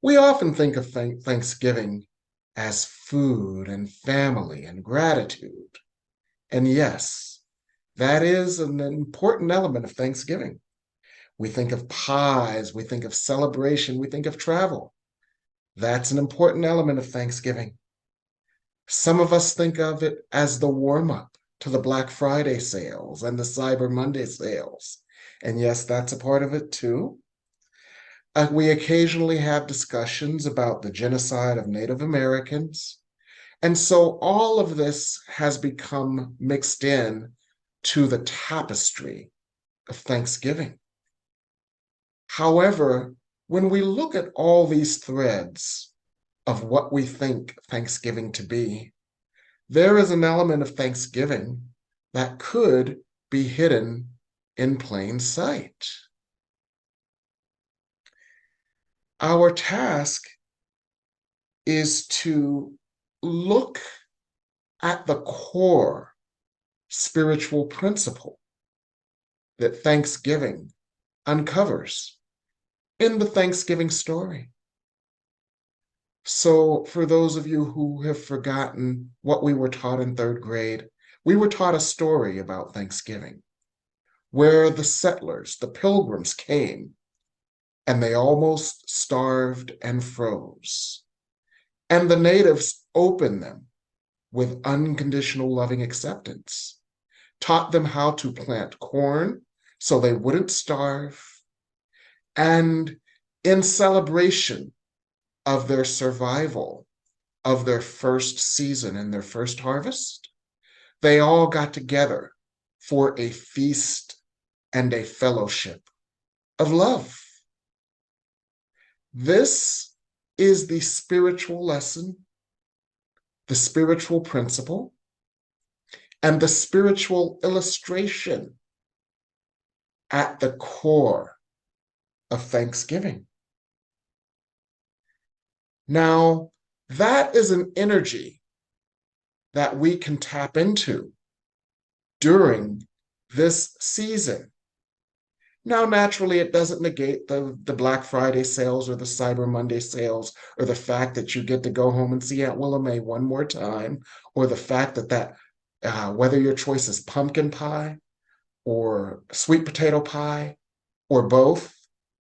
We often think of Thanksgiving as food and family and gratitude. And yes, that is an important element of Thanksgiving. We think of pies, we think of celebration, we think of travel. That's an important element of Thanksgiving. Some of us think of it as the warm up to the Black Friday sales and the Cyber Monday sales. And yes, that's a part of it too. We occasionally have discussions about the genocide of Native Americans. And so all of this has become mixed in to the tapestry of Thanksgiving. However, when we look at all these threads of what we think Thanksgiving to be, there is an element of Thanksgiving that could be hidden in plain sight. Our task is to look at the core spiritual principle that Thanksgiving uncovers in the Thanksgiving story. So, for those of you who have forgotten what we were taught in third grade, we were taught a story about Thanksgiving where the settlers, the pilgrims came and they almost starved and froze. And the natives opened them with unconditional loving acceptance, taught them how to plant corn so they wouldn't starve, and in celebration of their survival of their first season and their first harvest, they all got together for a feast and a fellowship of love. This is the spiritual lesson, the spiritual principle, and the spiritual illustration at the core of Thanksgiving. Now, that is an energy that we can tap into during this season. Now, naturally, it doesn't negate the Black Friday sales or the Cyber Monday sales or the fact that you get to go home and see Aunt Willa Mae one more time, or the fact that whether your choice is pumpkin pie or sweet potato pie or both,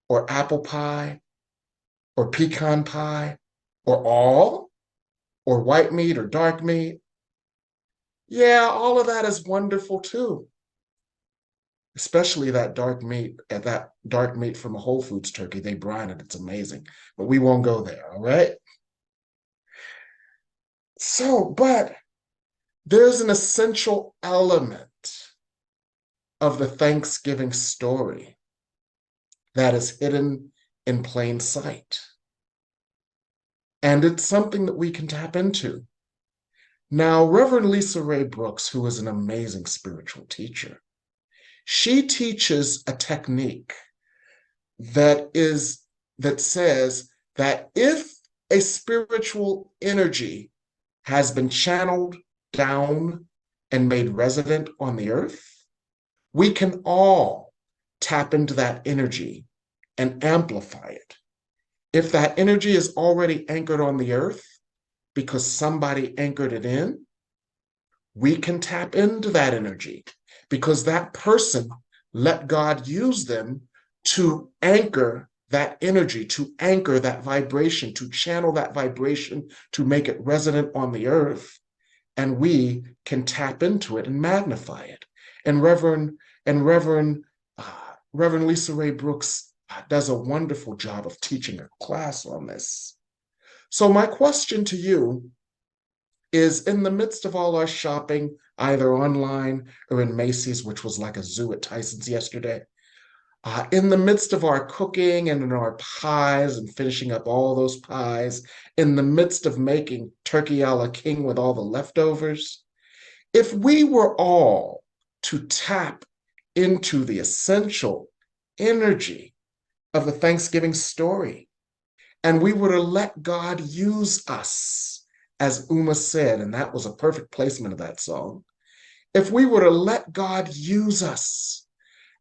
or apple pie or pecan pie or all, or white meat or dark meat. Yeah, all of that is wonderful too, especially that dark meat from a Whole Foods turkey. They brine it. It's amazing. But we won't go there, all right? But there's an essential element of the Thanksgiving story that is hidden in plain sight. And it's something that we can tap into. Now, Reverend Lisa Ray Brooks, who is an amazing spiritual teacher, she teaches a technique that says that if a spiritual energy has been channeled down and made resident on the earth, we can all tap into that energy and amplify it. If that energy is already anchored on the earth because somebody anchored it in, we can tap into that energy because that person let God use them to anchor that energy, to anchor that vibration, to channel that vibration, to make it resonant on the earth. And we can tap into it and magnify it. And Reverend Lisa Ray Brooks does a wonderful job of teaching a class on this. So my question to you is, in the midst of all our shopping, either online or in Macy's, which was like a zoo at Tyson's yesterday, in the midst of our cooking and in our pies and finishing up all those pies, in the midst of making turkey a la king with all the leftovers, if we were all to tap into the essential energy of the Thanksgiving story, and we were to let God use us, as Uma said, and that was a perfect placement of that song, if we were to let God use us,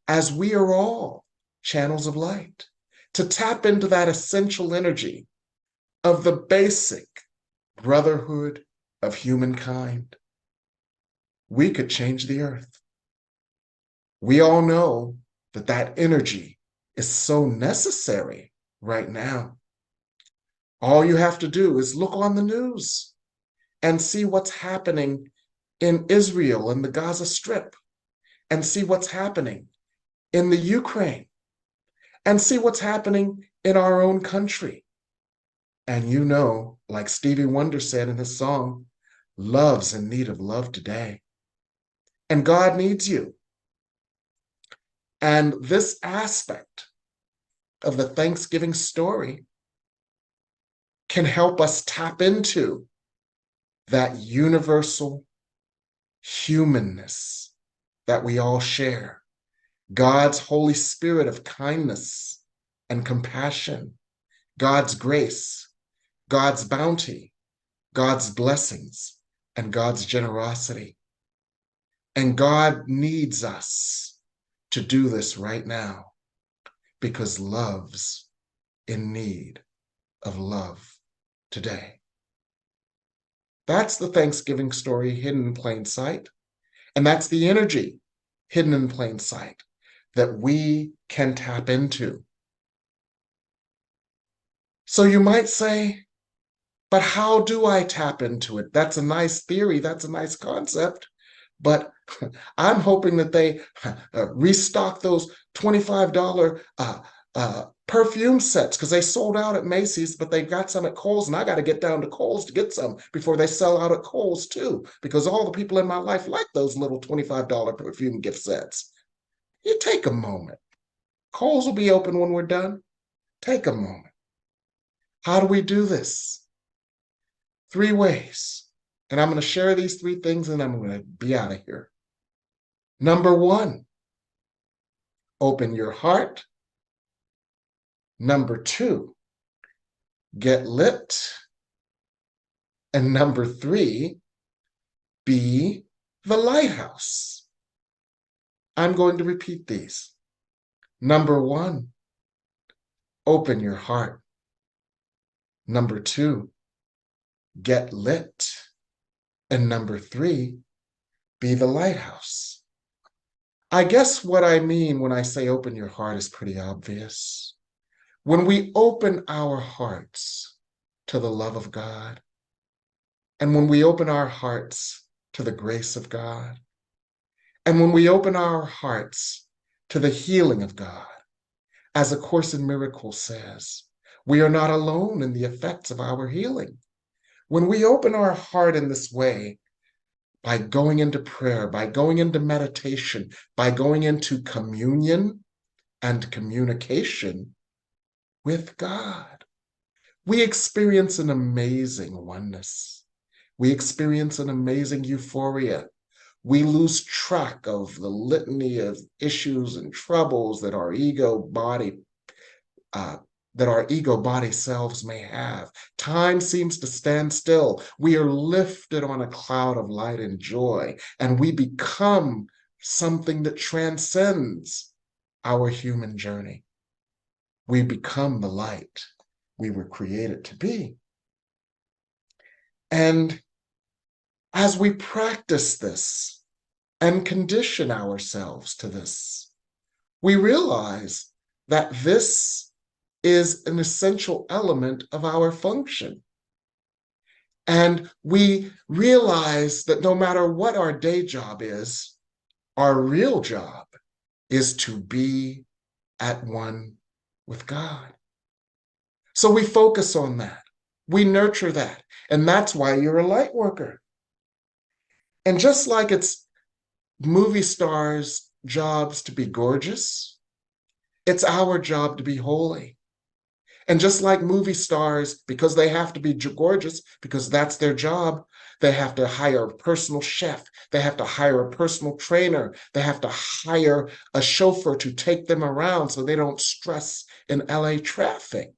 as we are all channels of light, to tap into that essential energy of the basic brotherhood of humankind, we could change the earth. We all know that that energy is so necessary right now. All you have to do is look on the news and see what's happening in Israel and the Gaza Strip, and see what's happening in the Ukraine, and see what's happening in our own country. And you know, like Stevie Wonder said in his song, love's in need of love today. And God needs you. And this aspect of the Thanksgiving story can help us tap into that universal humanness that we all share. God's Holy Spirit of kindness and compassion, God's grace, God's bounty, God's blessings, and God's generosity. And God needs us to do this right now because love's in need of love today. That's the Thanksgiving story hidden in plain sight. And that's the energy hidden in plain sight that we can tap into. So you might say, but how do I tap into it? That's a nice theory. That's a nice concept. But I'm hoping that they restock those $25 perfume sets because they sold out at Macy's, but they got some at Kohl's, and I got to get down to Kohl's to get some before they sell out at Kohl's too, because all the people in my life like those little $25 perfume gift sets. You take a moment. Kohl's will be open when we're done. Take a moment. How do we do this? 3 ways. And I'm going to share these 3 things and I'm going to be out of here. Number 1, open your heart. Number 2, get lit. And number 3, be the lighthouse. I'm going to repeat these. Number 1, open your heart. Number 2, get lit. And number 3, be the lighthouse. I guess what I mean when I say open your heart is pretty obvious. When we open our hearts to the love of God, and when we open our hearts to the grace of God, and when we open our hearts to the healing of God, as A Course in Miracles says, we are not alone in the effects of our healing. When we open our heart in this way, by going into prayer, by going into meditation, by going into communion and communication with God, we experience an amazing oneness. We experience an amazing euphoria. We lose track of the litany of issues and troubles that our ego body selves may have. Time seems to stand still. We are lifted on a cloud of light and joy, and we become something that transcends our human journey. We become the light we were created to be. And as we practice this and condition ourselves to this, we realize that this is an essential element of our function. And we realize that no matter what our day job is, our real job is to be at one with God. So we focus on that. We nurture that. And that's why you're a light worker. And just like it's movie stars' jobs to be gorgeous, it's our job to be holy. And just like movie stars, because they have to be gorgeous, because that's their job, they have to hire a personal chef. They have to hire a personal trainer. They have to hire a chauffeur to take them around so they don't stress in LA traffic.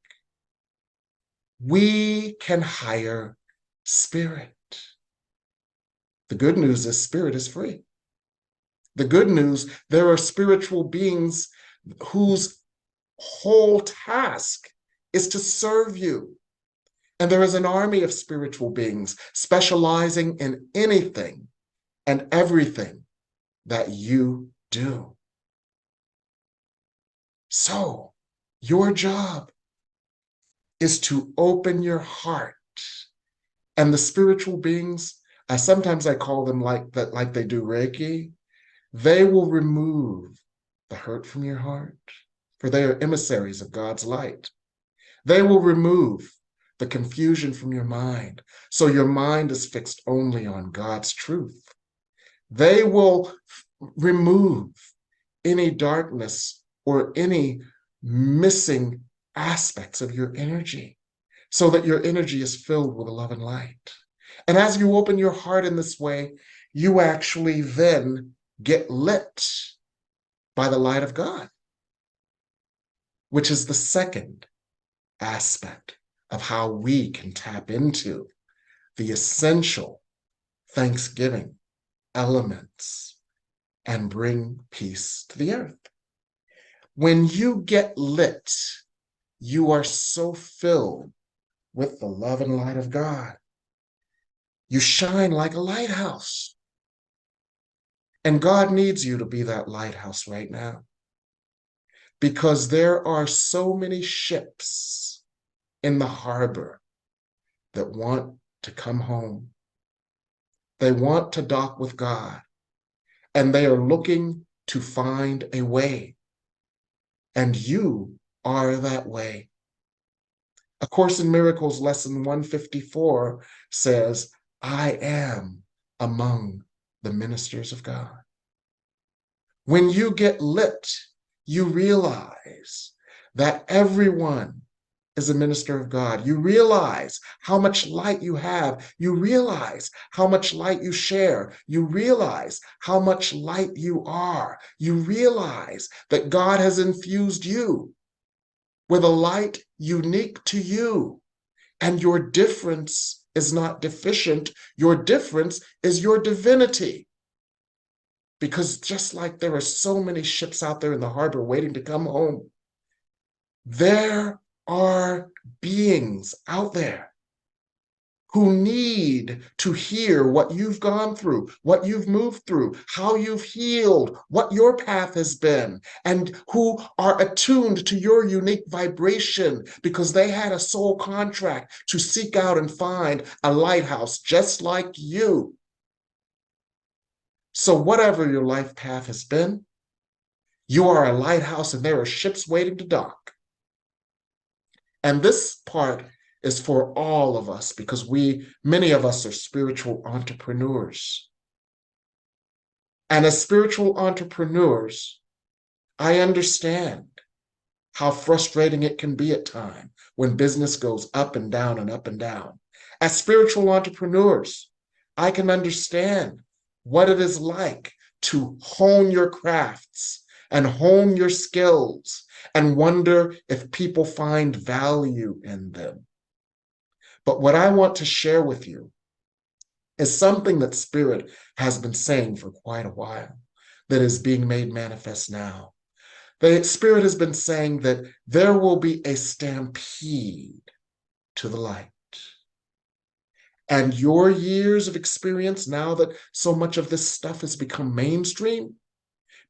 We can hire spirit. The good news is spirit is free. The good news, there are spiritual beings whose whole task is to serve you And there is an army of spiritual beings specializing in anything and everything that you do. So, your job is to open your heart. And the spiritual beings, sometimes I call them like that, like they do Reiki, they will remove the hurt from your heart, for they are emissaries of God's light. They will remove the confusion from your mind, so your mind is fixed only on God's truth. They will remove any darkness or any missing aspects of your energy, so that your energy is filled with love and light. And as you open your heart in this way, you actually then get lit by the light of God, which is the second aspect of how we can tap into the essential Thanksgiving elements and bring peace to the earth. When you get lit, you are so filled with the love and light of God. You shine like a lighthouse. And God needs you to be that lighthouse right now, because there are so many ships in the harbor that want to come home. They want to dock with God, and they are looking to find a way. And you are that way. A Course in Miracles, lesson 154 says, I am among the ministers of God. When you get lit, you realize that everyone is a minister of God. You realize how much light you have. You realize how much light you share. You realize how much light you are. You realize that God has infused you with a light unique to you. And your difference is not deficient. Your difference is your divinity. Because just like there are so many ships out there in the harbor waiting to come home, there are beings out there who need to hear what you've gone through, what you've moved through, how you've healed, what your path has been, and who are attuned to your unique vibration because they had a soul contract to seek out and find a lighthouse just like you. So whatever your life path has been, you are a lighthouse and there are ships waiting to dock. And this part is for all of us because many of us are spiritual entrepreneurs. And as spiritual entrepreneurs, I understand how frustrating it can be at times when business goes up and down and up and down. As spiritual entrepreneurs, I can understand what it is like to hone your crafts and hone your skills and wonder if people find value in them. But what I want to share with you is something that Spirit has been saying for quite a while that is being made manifest now. The Spirit has been saying that there will be a stampede to the light. And your years of experience, now that so much of this stuff has become mainstream,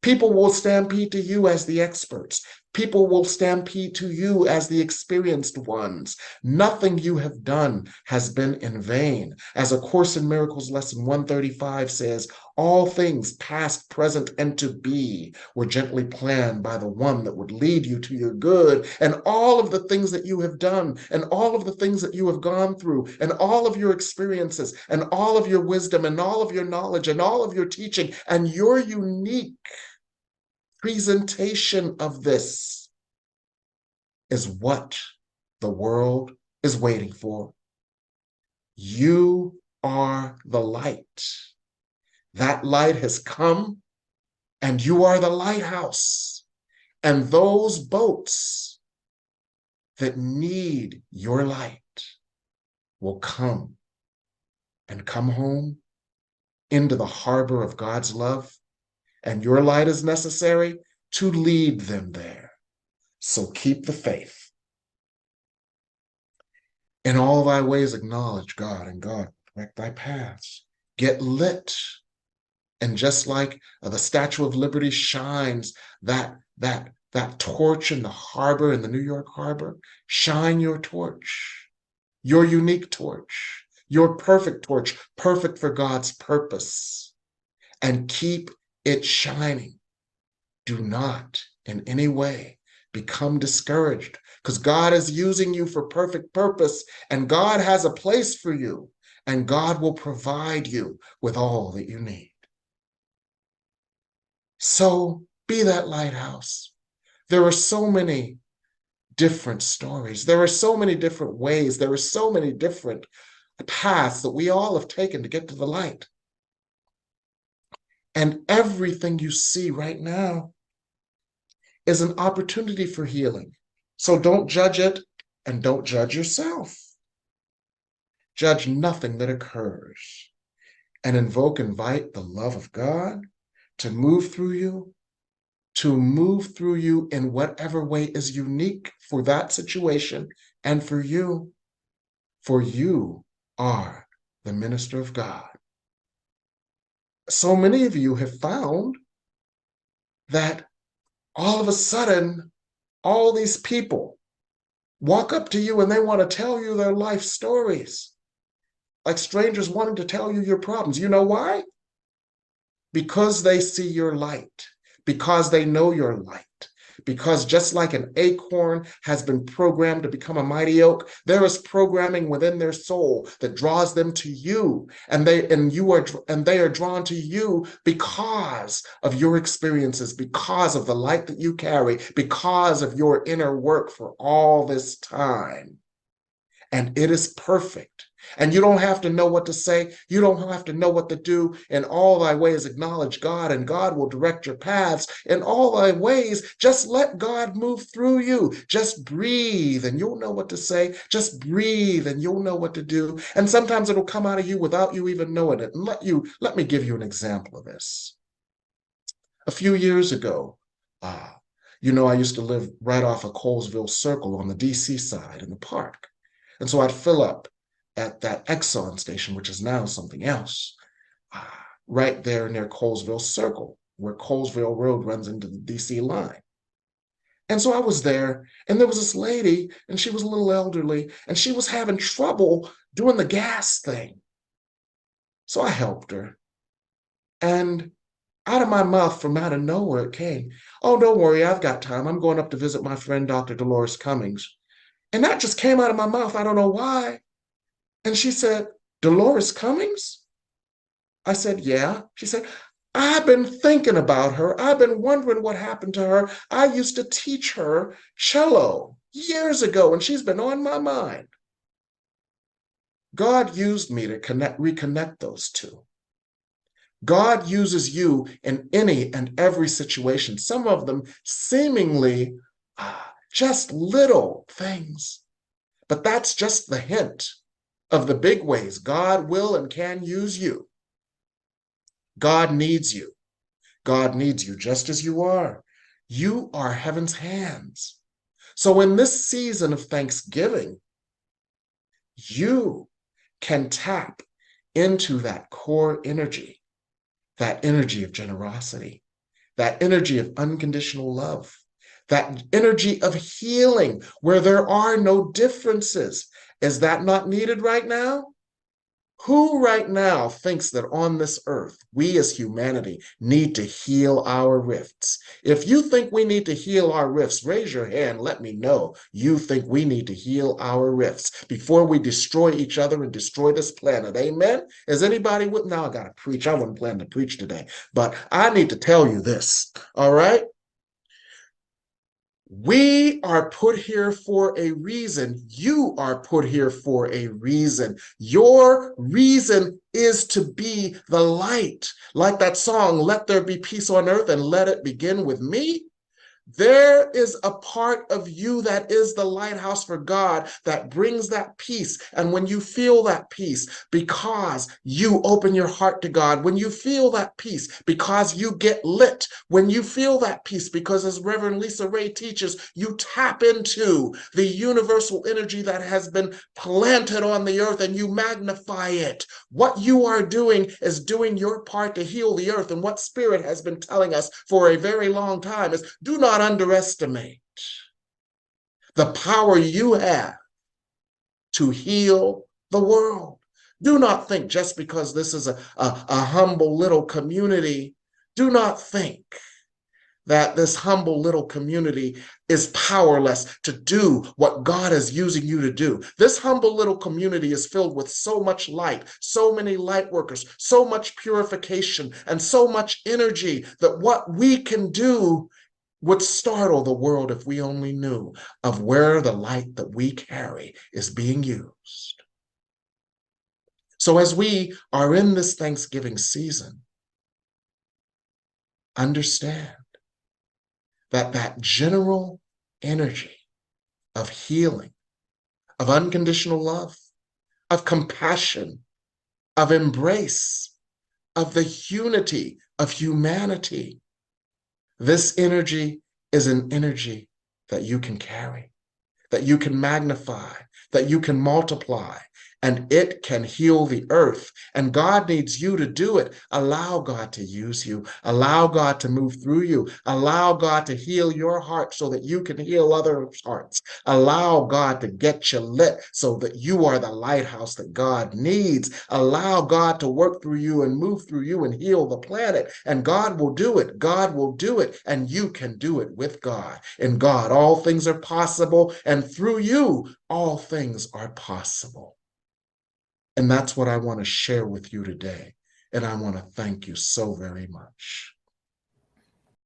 people will stampede to you as the experts. People will stampede to you as the experienced ones. Nothing you have done has been in vain. As A Course in Miracles lesson 135 says, all things past, present, and to be were gently planned by the one that would lead you to your good. And all of the things that you have done, and all of the things that you have gone through, and all of your experiences, and all of your wisdom, and all of your knowledge, and all of your teaching, and your unique presentation of this is what the world is waiting for. You are the light. That light has come, and you are the lighthouse. And those boats that need your light will come and come home into the harbor of God's love. And your light is necessary to lead them there. So keep the faith. In all thy ways acknowledge God, and God direct thy paths. Get lit. And just like the Statue of Liberty shines that torch in the harbor, in the New York harbor, shine your torch, your unique torch, your perfect torch, perfect for God's purpose, and keep it shining. Do not in any way become discouraged, because God is using you for perfect purpose, and God has a place for you, and God will provide you with all that you need. So be that lighthouse. There are so many different stories. There are so many different ways. There are so many different paths that we all have taken to get to the light. And everything you see right now is an opportunity for healing. So don't judge it, and don't judge yourself. Judge nothing that occurs, and invite the love of God to move through you, in whatever way is unique for that situation and for you. For you are the minister of God. So many of you have found that all of a sudden, all these people walk up to you and they want to tell you their life stories, like strangers wanting to tell you your problems. You know why? Because they see your light, because they know your light. Because just like an acorn has been programmed to become a mighty oak, there is programming within their soul that draws them to you, and they are drawn to you because of your experiences, because of the light that you carry, because of your inner work for all this time. And it is perfect. And you don't have to know what to say. You don't have to know what to do. In all thy ways acknowledge God, and God will direct your paths. In all thy ways, just let God move through you. Just breathe and you'll know what to say. Just breathe and you'll know what to do. And sometimes it'll come out of you without you even knowing it. And let me give you an example of this. A few years ago, I used to live right off of Colesville Circle on the DC side in the park. And so I'd fill up at that Exxon station, which is now something else, right there near Colesville Circle, where Colesville Road runs into the DC line. And so I was there, and there was this lady, and she was a little elderly, and she was having trouble doing the gas thing. So I helped her. And out of my mouth, from out of nowhere, it came, "Oh, don't worry, I've got time. I'm going up to visit my friend, Dr. Dolores Cummings." And that just came out of my mouth. I don't know why. And she said, "Dolores Cummings?" I said, "Yeah." She said, "I've been thinking about her. I've been wondering what happened to her. I used to teach her cello years ago, and she's been on my mind." God used me to reconnect those two. God uses you in any and every situation, some of them seemingly just little things. But that's just the hint of the big ways God will and can use you. God needs you. God needs you just as you are. You are heaven's hands. So in this season of Thanksgiving, you can tap into that core energy, that energy of generosity, that energy of unconditional love, that energy of healing where there are no differences. Is that not needed right now? Who right now thinks that on this earth, we as humanity need to heal our rifts? If you think we need to heal our rifts, raise your hand. Let me know you think we need to heal our rifts before we destroy each other and destroy this planet. Amen? Is anybody with? Now I got to preach. I wasn't planning to preach today, but I need to tell you this. All right? We are put here for a reason. You are put here for a reason. Your reason is to be the light. Like that song, "Let there be peace on earth and let it begin with me." There is a part of you that is the lighthouse for God that brings that peace. And when you feel that peace, because you open your heart to God, when you feel that peace, because you get lit, when you feel that peace, because as Reverend Lisa Ray teaches, you tap into the universal energy that has been planted on the earth and you magnify it. What you are doing is doing your part to heal the earth. And what Spirit has been telling us for a very long time is do not underestimate the power you have to heal the world. Do not think just because this is a humble little community, do not think that this humble little community is powerless to do what God is using you to do. This humble little community is filled with so much light, so many light workers, so much purification, and so much energy that what we can do would startle the world if we only knew of where the light that we carry is being used. So as we are in this Thanksgiving season, understand that general energy of healing, of unconditional love, of compassion, of embrace, of the unity of humanity, this energy is an energy that you can carry, that you can magnify, that you can multiply, and it can heal the earth. And God needs you to do it. Allow God to use you. Allow God to move through you. Allow God to heal your heart so that you can heal others' hearts. Allow God to get you lit so that you are the lighthouse that God needs. Allow God to work through you and move through you and heal the planet. And God will do it. God will do it. And you can do it with God. In God, all things are possible. And through you, all things are possible. And that's what I want to share with you today. And I want to thank you so very much.